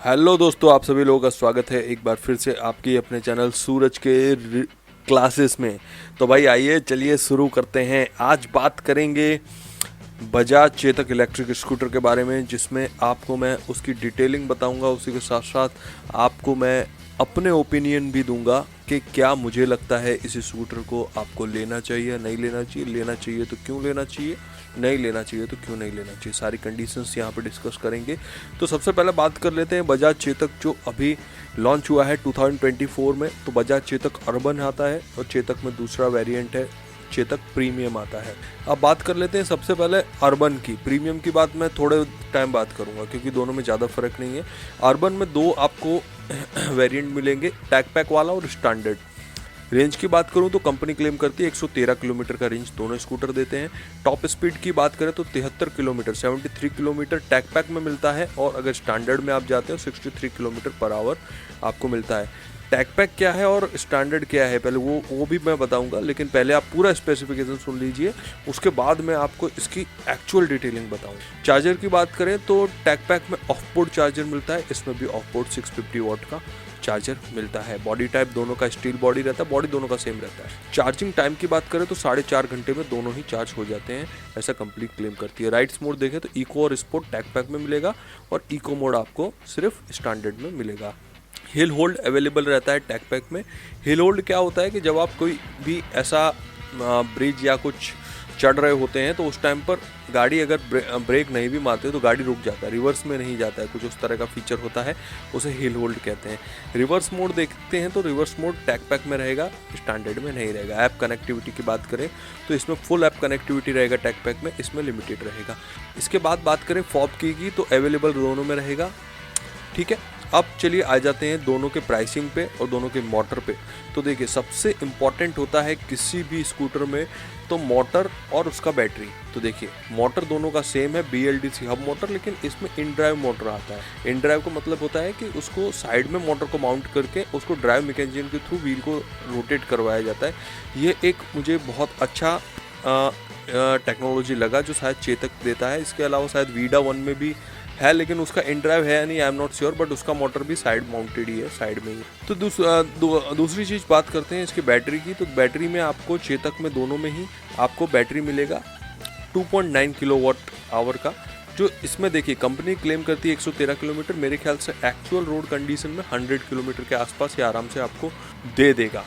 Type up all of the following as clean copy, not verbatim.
Hello दोस्तों, आप सभी लोगों का स्वागत है एक बार फिर से आपकी अपने चैनल सूरज के क्लासेस में। तो भाई आइए चलिए शुरू करते हैं। आज बात करेंगे बजाज चेतक इलेक्ट्रिक स्कूटर के बारे में, जिसमें आपको मैं उसकी डिटेलिंग बताऊंगा। उसी के साथ साथ आपको मैं अपने ओपिनियन भी दूंगा कि क्या मुझे लगता है इस स्कूटर को आपको लेना चाहिए, नहीं लेना चाहिए, लेना चाहिए तो क्यों लेना चाहिए, नहीं लेना चाहिए तो क्यों नहीं लेना चाहिए। सारी कंडीशंस यहाँ पे डिस्कस करेंगे। तो सबसे पहले बात कर लेते हैं बजाज चेतक जो अभी लॉन्च हुआ है 2024 में। तो बजाज चेतक अर्बन आता है और चेतक में दूसरा वेरिएंट है चेतक प्रीमियम आता है। अब बात कर लेते हैं सबसे पहले अर्बन की। प्रीमियम की बात मैं थोड़े टाइम बात करूंगा क्योंकि दोनों में ज़्यादा फर्क नहीं है। अर्बन में दो आपको वेरिएंट मिलेंगे, टैग पैक वाला और स्टैंडर्ड। रेंज की बात करूं तो कंपनी क्लेम करती है 113 किलोमीटर का रेंज दोनों स्कूटर देते हैं। टॉप स्पीड की बात करें तो 73 किलोमीटर 73 किलोमीटर टैग पैक में मिलता है, और अगर स्टैंडर्ड में आप जाते हो 63 किलोमीटर पर आवर आपको मिलता है। टैग पैक क्या है और स्टैंडर्ड क्या है पहले वो भी मैं बताऊंगा, लेकिन पहले आप पूरा स्पेसिफिकेशन सुन लीजिए, उसके बाद मैं आपको इसकी एक्चुअल डिटेलिंग बताऊंगा। चार्जर की बात करें तो टैग पैक में ऑफ बोर्ड चार्जर मिलता है, इसमें भी ऑफ बोर्ड 650 वॉट का चार्जर मिलता है। बॉडी टाइप दोनों का स्टील बॉडी रहता है, बॉडी दोनों का सेम रहता है। चार्जिंग टाइम की बात करें तो 4.5 घंटे में दोनों ही चार्ज हो जाते हैं, ऐसा कंप्लीट क्लेम करती है। राइड्स मोड देखें तो इको और स्पोर्ट टैग पैक में मिलेगा, और इको मोड आपको सिर्फ स्टैंडर्ड में मिलेगा। हिल होल्ड अवेलेबल रहता है टैग पैक में। हिल होल्ड क्या होता है कि जब आप कोई भी ऐसा ब्रिज या कुछ चढ़ रहे होते हैं तो उस टाइम पर गाड़ी अगर ब्रेक नहीं भी मारते तो गाड़ी रुक जाता है, रिवर्स में नहीं जाता है, कुछ उस तरह का फीचर होता है, उसे हिल होल्ड कहते हैं। रिवर्स मोड देखते हैं तो रिवर्स मोड टैग पैक में रहेगा, स्टैंडर्ड में नहीं रहेगा। ऐप कनेक्टिविटी की बात करें तो इसमें फुल ऐप कनेक्टिविटी रहेगा टैग पैक में, इसमें लिमिटेड रहेगा। इसके बाद बात करें फॉब की तो अवेलेबल दोनों में रहेगा। ठीक है, अब चलिए आ जाते हैं दोनों के प्राइसिंग पे और दोनों के मोटर पे। तो देखिए सबसे इम्पॉर्टेंट होता है किसी भी स्कूटर में तो मोटर और उसका बैटरी। तो देखिए मोटर दोनों का सेम है, BLDC हब मोटर, लेकिन इसमें इन ड्राइव मोटर आता है। इन ड्राइव का मतलब होता है कि उसको साइड में मोटर को माउंट करके उसको ड्राइव मैकेनिज्म के थ्रू व्हील को रोटेट करवाया जाता है। ये एक मुझे बहुत अच्छा टेक्नोलॉजी लगा जो शायद चेतक देता है। इसके अलावा शायद वीडा 1 में भी है, लेकिन उसका इन ड्राइव है नहीं, I am not sure, but उसका मोटर भी साइड माउंटेड ही है, साइड में ही। तो दूसरी चीज़ बात करते हैं इसकी बैटरी की। तो बैटरी में आपको चेतक में दोनों में ही आपको बैटरी मिलेगा 2.9 किलोवाट आवर का, जो इसमें देखिए कंपनी क्लेम करती है 113 किलोमीटर, मेरे ख्याल से एक्चुअल रोड कंडीशन में 100 किलोमीटर के आसपास ये आराम से आपको दे देगा।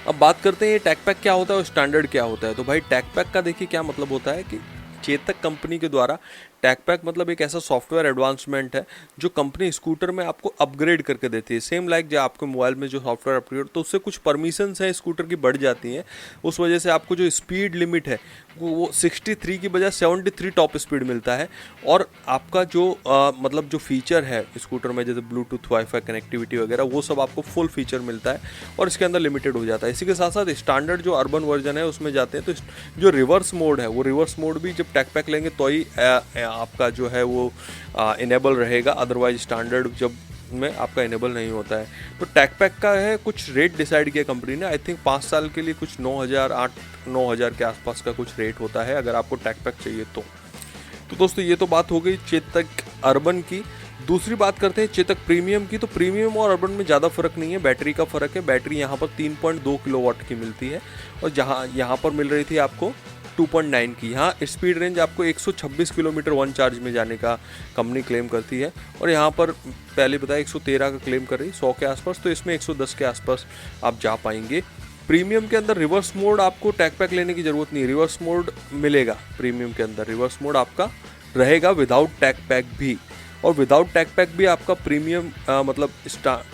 अब बात करते हैं ये टैग पैक क्या होता है और स्टैंडर्ड क्या होता है। तो भाई टैग पैक का देखिए क्या मतलब होता है कि चेतक कंपनी के द्वारा टैग पैक मतलब एक ऐसा सॉफ्टवेयर एडवांसमेंट है जो कंपनी स्कूटर में आपको अपग्रेड करके देती है। सेम लाइक जो आपके मोबाइल में जो सॉफ्टवेयर अपग्रेड, तो उससे कुछ परमिशंस हैं स्कूटर की बढ़ जाती हैं। उस वजह से आपको जो स्पीड लिमिट है वो 63 की बजाय 73 टॉप स्पीड मिलता है। और आपका जो मतलब जो फीचर है स्कूटर में, जैसे ब्लूटूथ, वाईफाई कनेक्टिविटी वगैरह, वो सब आपको फुल फीचर मिलता है और इसके अंदर लिमिटेड हो जाता है। इसी के साथ साथ स्टैंडर्ड जो अर्बन वर्जन है उसमें जाते हैं तो जो रिवर्स मोड है वो रिवर्स मोड भी जब टैग पैक लेंगे तो ही आपका जो है वो इनेबल रहेगा, अदरवाइज स्टैंडर्ड जब में आपका इनेबल नहीं होता है। तो टैग पैक का है कुछ रेट डिसाइड किया कंपनी ने, आई थिंक 5 साल के लिए कुछ 9,000 के आसपास का कुछ रेट होता है अगर आपको टैग पैक चाहिए तो। दोस्तों ये तो बात हो गई चेतक अर्बन की। दूसरी बात करते हैं चेतक प्रीमियम की। तो प्रीमियम और अर्बन में ज़्यादा फर्क नहीं है, बैटरी का फ़र्क है। बैटरी यहाँ पर 3.2 किलोवाट की मिलती है, और जहाँ यहाँ पर मिल रही थी आपको 2.9 की। यहाँ स्पीड रेंज आपको 126 किलोमीटर वन चार्ज में जाने का कंपनी क्लेम करती है, और यहाँ पर पहले बताया 113 का क्लेम कर रही, 100 के आसपास, तो इसमें 110 के आसपास आप जा पाएंगे। प्रीमियम के अंदर रिवर्स मोड आपको टैग पैक लेने की ज़रूरत नहीं, रिवर्स मोड मिलेगा प्रीमियम के अंदर। रिवर्स मोड आपका रहेगा विदाउट टैग पैक भी, और विदाउट टैग पैक भी आपका प्रीमियम मतलब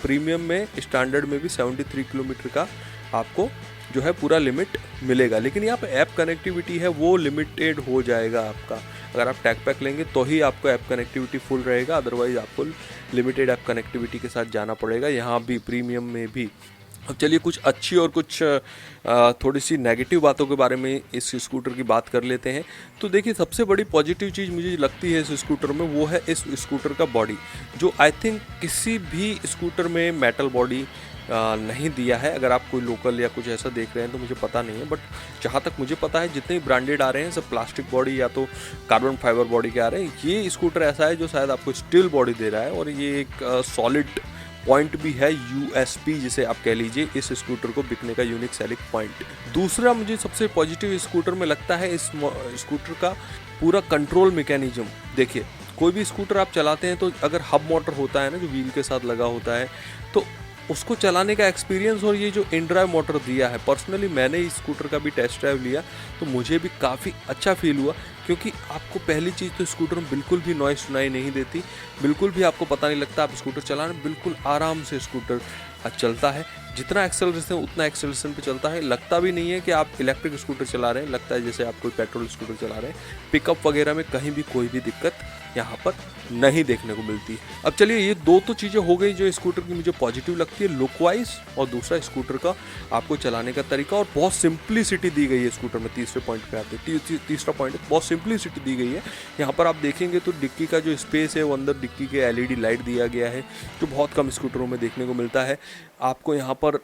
प्रीमियम में स्टैंडर्ड में भी 73 किलोमीटर का आपको जो है पूरा लिमिट मिलेगा। लेकिन यहाँ पे ऐप कनेक्टिविटी है वो लिमिटेड हो जाएगा आपका। अगर आप टैग पैक लेंगे तो ही आपको ऐप कनेक्टिविटी फुल रहेगा, अदरवाइज आपको लिमिटेड ऐप कनेक्टिविटी के साथ जाना पड़ेगा यहाँ भी, प्रीमियम में भी। अब चलिए कुछ अच्छी और कुछ थोड़ी सी नेगेटिव बातों के बारे में इस स्कूटर की बात कर लेते हैं। तो देखिए सबसे बड़ी पॉजिटिव चीज़ मुझे लगती है इस स्कूटर में, वो है इस स्कूटर का बॉडी, जो आई थिंक किसी भी स्कूटर में मेटल बॉडी नहीं दिया है। अगर आप कोई लोकल या कुछ ऐसा देख रहे हैं तो मुझे पता नहीं है, बट जहाँ तक मुझे पता है जितने ब्रांडेड आ रहे हैं सब प्लास्टिक बॉडी या तो कार्बन फाइबर बॉडी के आ रहे हैं। ये स्कूटर ऐसा है जो शायद आपको स्टील बॉडी दे रहा है, और ये एक सॉलिड पॉइंट भी है, यूएसपी जिसे आप कह लीजिए इस स्कूटर को बिकने का यूनिक सेलिंग पॉइंट। दूसरा मुझे सबसे पॉजिटिव स्कूटर में लगता है इस स्कूटर का पूरा कंट्रोल मैकेनिज्म। देखिए कोई भी स्कूटर आप चलाते हैं तो अगर हब मोटर होता है ना जो व्हील के साथ लगा होता है, तो उसको चलाने का एक्सपीरियंस और ये जो इन ड्राइव मोटर दिया है, पर्सनली मैंने इस स्कूटर का भी टेस्ट ड्राइव लिया तो मुझे भी काफ़ी अच्छा फील हुआ, क्योंकि आपको पहली चीज़ तो स्कूटर में बिल्कुल भी नॉइस सुनाई नहीं देती, बिल्कुल भी आपको पता नहीं लगता। आप स्कूटर चलाने बिल्कुल आराम से स्कूटर चलता है, जितना एक्सेलरेशन उतना एक्सेलरेशन पे चलता है। लगता भी नहीं है कि आप इलेक्ट्रिक स्कूटर चला रहे हैं, लगता है जैसे आप कोई पेट्रोल स्कूटर चला रहे हैं। पिकअप वगैरह में कहीं भी कोई भी दिक्कत यहाँ पर नहीं देखने को मिलती है। अब चलिए ये दो तो चीज़ें हो गई जो स्कूटर की मुझे पॉजिटिव लगती है, लुक वाइज, और दूसरा स्कूटर का आपको चलाने का तरीका, और बहुत सिंप्लिसिटी दी गई है स्कूटर में। तीसरे पॉइंट पे आते हैं, तीसरा पॉइंट बहुत सिंप्लिसिटी दी गई है। यहाँ पर आप देखेंगे तो डिक्की का जो स्पेस है वो अंदर डिक्की के एलईडी लाइट दिया गया है, जो बहुत कम स्कूटरों में देखने को मिलता है। आपको यहाँ पर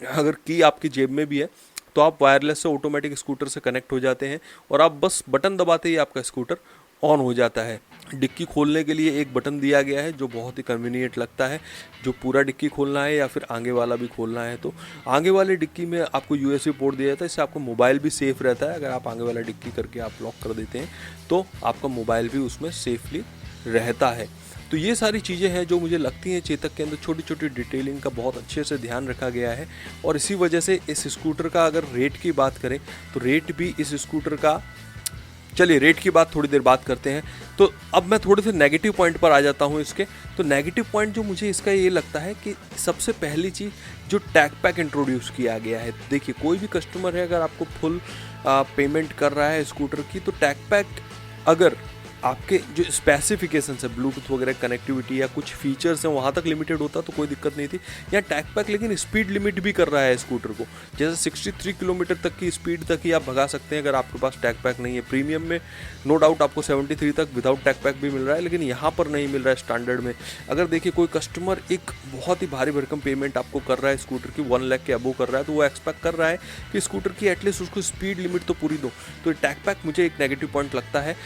अगर की आपकी जेब में भी है तो आप वायरलेस से ऑटोमेटिक स्कूटर से कनेक्ट हो जाते हैं, और आप बस बटन दबाते ही आपका स्कूटर ऑन हो जाता है। डिक्की खोलने के लिए एक बटन दिया गया है जो बहुत ही कन्वीनियंट लगता है, जो पूरा डिक्की खोलना है या फिर आगे वाला भी खोलना है तो आगे वाले डिक्की में आपको यूएसबी पोर्ट दिया जाता है। इससे आपका मोबाइल भी सेफ़ रहता है। अगर आप आगे वाला डिक्की करके आप लॉक कर देते हैं तो आपका मोबाइल भी उसमें सेफली रहता है। तो ये सारी चीज़ें हैं जो मुझे लगती हैं चेतक के अंदर छोटी छोटी डिटेलिंग का बहुत अच्छे से ध्यान रखा गया है, और इसी वजह से इस स्कूटर का अगर रेट की बात करें तो रेट भी इस स्कूटर का, चलिए रेट की बात थोड़ी देर बात करते हैं। तो अब मैं थोड़े से नेगेटिव पॉइंट पर आ जाता हूँ इसके। तो नेगेटिव पॉइंट जो मुझे इसका ये लगता है कि सबसे पहली चीज़ जो टैग पैक इंट्रोड्यूस किया गया है। देखिए कोई भी कस्टमर है अगर आपको फुल पेमेंट कर रहा है स्कूटर की, तो टैग पैक अगर आपके जो स्पेसिफिकेशंस है ब्लूटूथ वगैरह कनेक्टिविटी या कुछ फीचर्स हैं वहाँ तक लिमिटेड होता तो कोई दिक्कत नहीं थी। यहाँ टैग पैक लेकिन स्पीड लिमिट भी कर रहा है स्कूटर को, जैसे 63 किलोमीटर तक की स्पीड तक ही आप भगा सकते हैं अगर आपके पास टैग पैक नहीं है। प्रीमियम में नो डाउट आपको 73 तक विदाउट टैग पैक भी मिल रहा है, लेकिन यहाँ पर नहीं मिल रहा है स्टैंडर्ड में। अगर देखिए कोई कस्टमर एक बहुत ही भारी भरकम पेमेंट आपको कर रहा है स्कूटर की, 1 लाख के अबो कर रहा है, तो वो एक्सपेक्ट कर रहा है कि स्कूटर की एटलीस्ट उसको स्पीड लिमिट तो पूरी दो। तो टैग पैक मुझे एक नेगेटिव पॉइंट लगता है,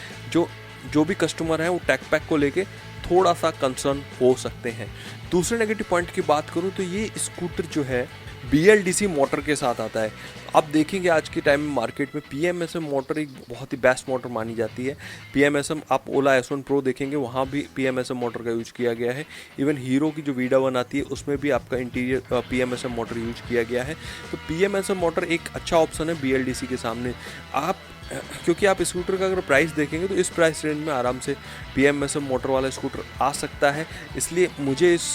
जो भी कस्टमर हैं वो टैग पैक को लेके थोड़ा सा कंसर्न हो सकते हैं। दूसरे नेगेटिव पॉइंट की बात करूं तो ये स्कूटर जो है BLDC मोटर के साथ आता है। आप देखेंगे आज के टाइम में मार्केट में PMSM मोटर एक बहुत ही बेस्ट मोटर मानी जाती है। PMSM आप ओला S1 Pro देखेंगे वहाँ भी PMSM मोटर का यूज किया गया है। इवन हीरो की जो वीडा1 आती है उसमें भी आपका इंटीरियर PMSM मोटर यूज किया गया है। तो PMSM मोटर एक अच्छा ऑप्शन है BLDC के सामने। क्योंकि आप स्कूटर का अगर प्राइस देखेंगे तो इस प्राइस रेंज में आराम से PMSM मोटर वाला स्कूटर आ सकता है। इसलिए मुझे इस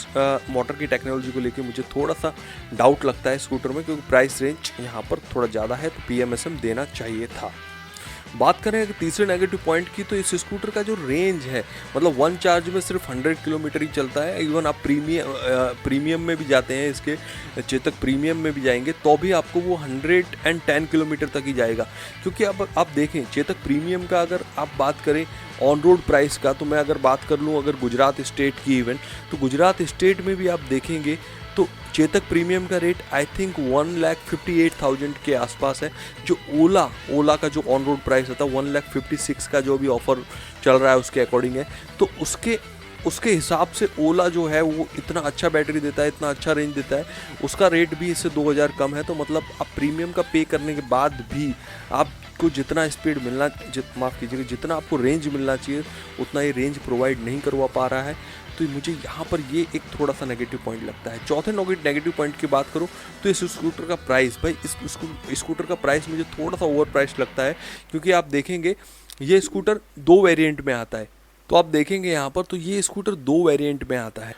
मोटर की टेक्नोलॉजी को लेके मुझे थोड़ा सा डाउट लगता है स्कूटर में, क्योंकि प्राइस रेंज यहाँ पर थोड़ा ज़्यादा है, तो PMSM देना चाहिए था। बात करें तीसरे नेगेटिव पॉइंट की, तो इस स्कूटर का जो रेंज है मतलब 1 चार्ज में सिर्फ 100 किलोमीटर ही चलता है। इवन आप प्रीमियम में भी जाते हैं, इसके चेतक प्रीमियम में भी जाएंगे तो भी आपको वो 110 किलोमीटर तक ही जाएगा। क्योंकि अब आप देखें चेतक प्रीमियम का अगर आप बात करें ऑन रोड प्राइस का, तो मैं अगर बात कर लूँ अगर गुजरात स्टेट की इवन, तो गुजरात स्टेट में भी आप देखेंगे तो चेतक प्रीमियम का रेट आई थिंक 1,58,000 के आसपास है। जो ओला का जो ऑन रोड प्राइस होता है 1,56,000 का जो भी ऑफर चल रहा है उसके अकॉर्डिंग है। तो उसके हिसाब से ओला जो है वो इतना अच्छा बैटरी देता है, इतना अच्छा रेंज देता है, उसका रेट भी इससे 2,000 कम है। तो मतलब आप प्रीमियम का पे करने के बाद भी आपको जितना स्पीड मिलना माफ़ कीजिएगा जितना आपको रेंज मिलना चाहिए उतना ही रेंज प्रोवाइड नहीं करवा पा रहा है। तो मुझे यहाँ पर ये एक थोड़ा सा नेगेटिव पॉइंट लगता है। चौथे नेगेटिव पॉइंट की बात करूँ तो इस स्कूटर का प्राइस, भाई इस स्कूटर का प्राइस मुझे थोड़ा सा ओवर प्राइस लगता है। क्योंकि आप देखेंगे ये स्कूटर 2 वेरिएंट में आता है, तो आप देखेंगे यहाँ पर तो ये स्कूटर 2 वेरिएंट में आता है।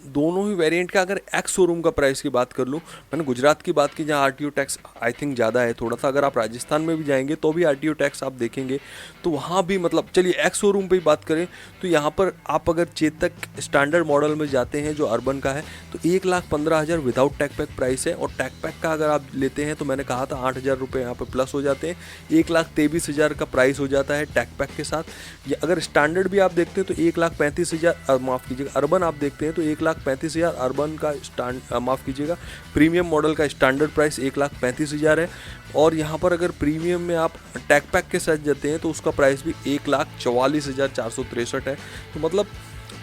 दोनों ही वेरिएंट का अगर एक्स शोरूम का प्राइस की बात कर लूँ, मैंने गुजरात की बात की जहाँ RTO टैक्स आई थिंक ज़्यादा है थोड़ा सा। अगर आप राजस्थान में भी जाएंगे तो भी RTO टैक्स आप देखेंगे तो वहाँ भी मतलब, चलिए एक्स शोरूम पे ही बात करें तो यहाँ पर आप अगर चेतक स्टैंडर्ड मॉडल में जाते हैं जो अर्बन का है तो 1,15,000 विदाउट टैग पैक प्राइस है। और टैग पैक का अगर आप लेते हैं तो मैंने कहा था 8,000 रुपये यहाँ पर प्लस हो जाते हैं, 1,23,000 का प्राइस हो जाता है टैग पैक के साथ। या अगर स्टैंडर्ड भी आप देखते हैं तो 1,35,000, माफ़ कीजिएगा अर्बन आप देखते हैं तो 1,35,000। अर्बन का माफ़ कीजिएगा, प्रीमियम मॉडल का स्टैंडर्ड प्राइस 1,35,000 है। और यहाँ पर अगर प्रीमियम में आप टैग पैक के साथ जाते हैं तो उसका प्राइस भी 1,44,463 है। तो मतलब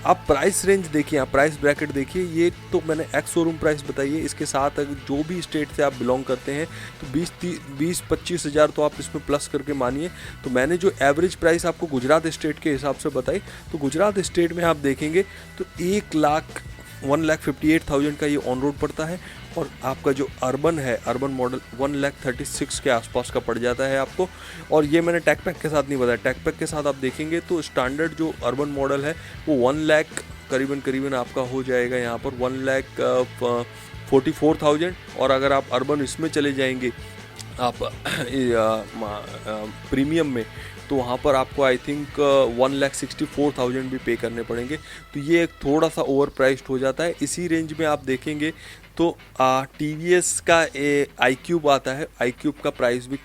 आप प्राइस रेंज देखिए, आप प्राइस ब्रैकेट देखिए, ये तो मैंने एक्स शोरूम प्राइस बताई है। इसके साथ अगर जो भी स्टेट से आप बिलोंग करते हैं तो 20-25 हज़ार तो आप इसमें प्लस करके मानिए। तो मैंने जो एवरेज प्राइस आपको गुजरात स्टेट के हिसाब से बताई, तो गुजरात स्टेट में आप देखेंगे तो 1,58,000 का ये ऑन रोड पड़ता है। और आपका जो अर्बन है, अर्बन मॉडल 1,36,000 के आसपास का पड़ जाता है आपको। और ये मैंने टैग पैक के साथ नहीं बताया, टैग पैक के साथ आप देखेंगे तो स्टैंडर्ड जो अर्बन मॉडल है वो 1,00,000 करीबन आपका हो जाएगा यहाँ पर 1,44,000। और अगर आप अर्बन इसमें चले जाएंगे आप प्रीमियम में, तो वहाँ पर आपको आई थिंक 1,64,000 भी पे करने पड़ेंगे। तो ये एक थोड़ा सा ओवर प्राइस्ड हो जाता है। इसी रेंज में आप देखेंगे तो TVS का iQube आता है, iQube का प्राइस भी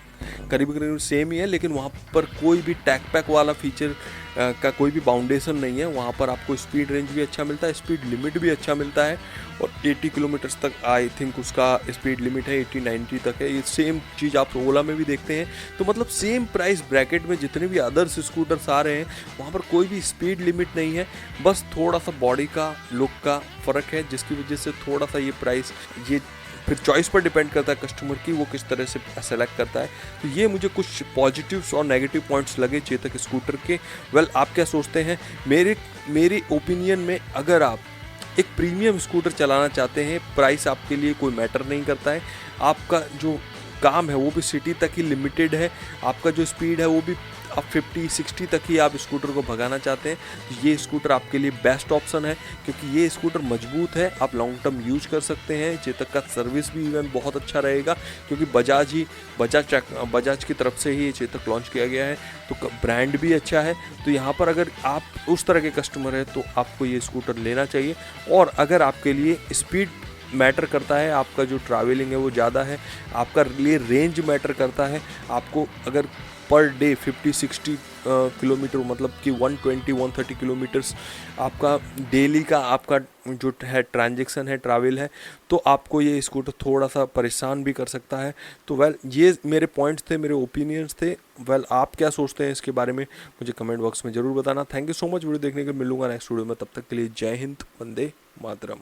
करीब सेम ही है, लेकिन वहाँ पर कोई भी टैग पैक वाला फीचर का कोई भी बाउंडेशन नहीं है। वहाँ पर आपको स्पीड रेंज भी अच्छा मिलता है, स्पीड लिमिट भी अच्छा मिलता है, और 80 किलोमीटर्स तक आई थिंक उसका स्पीड लिमिट है, 80-90 तक है। ये सेम चीज़ आप ओला में भी देखते हैं। तो मतलब सेम प्राइस ब्रैकेट में जितने भी अदर्स स्कूटर्स आ रहे हैं वहाँ पर कोई भी स्पीड लिमिट नहीं है, बस थोड़ा सा बॉडी का लुक का फ़र्क है, जिसकी वजह से थोड़ा सा ये प्राइस, ये फिर चॉइस पर डिपेंड करता है कस्टमर की, वो किस तरह से सेलेक्ट करता है। तो ये मुझे कुछ पॉजिटिव्स और नेगेटिव पॉइंट्स लगे चेतक स्कूटर के। वेल, आप क्या सोचते हैं? मेरी ओपिनियन में अगर आप एक प्रीमियम स्कूटर चलाना चाहते हैं, प्राइस आपके लिए कोई मैटर नहीं करता है। आपका जो काम है वो भी सिटी तक ही लिमिटेड है, आपका जो स्पीड है वो भी आप 50-60 तक ही आप स्कूटर को भगाना चाहते हैं, तो ये स्कूटर आपके लिए बेस्ट ऑप्शन है, क्योंकि ये स्कूटर मजबूत है, आप लॉन्ग टर्म यूज कर सकते हैं। चेतक का सर्विस भी इवन बहुत अच्छा रहेगा, क्योंकि बजाज की तरफ से ही ये चेतक लॉन्च किया गया है, तो ब्रांड भी अच्छा है। तो यहाँ पर अगर आप उस तरह के कस्टमर हैं तो आपको ये स्कूटर लेना चाहिए। और अगर आपके लिए स्पीड मैटर करता है, आपका जो ट्रैवलिंग है वो ज़्यादा है, आपका लिए रेंज मैटर करता है, आपको अगर पर डे 50-60 किलोमीटर, मतलब कि 120-130 किलोमीटर्स आपका डेली का आपका जो है ट्रांजैक्शन है, ट्रैवल है, तो आपको ये स्कूटर थोड़ा सा परेशान भी कर सकता है। तो वेल, ये मेरे पॉइंट्स थे, मेरे ओपिनियंस थे। वेल, आप क्या सोचते हैं इसके बारे में मुझे कमेंट बॉक्स में ज़रूर बताना। Thank you so much video देखने के लिए। मिलूंगा नेक्स्ट वीडियो में, तब तक के लिए जय हिंद, वंदे मातरम।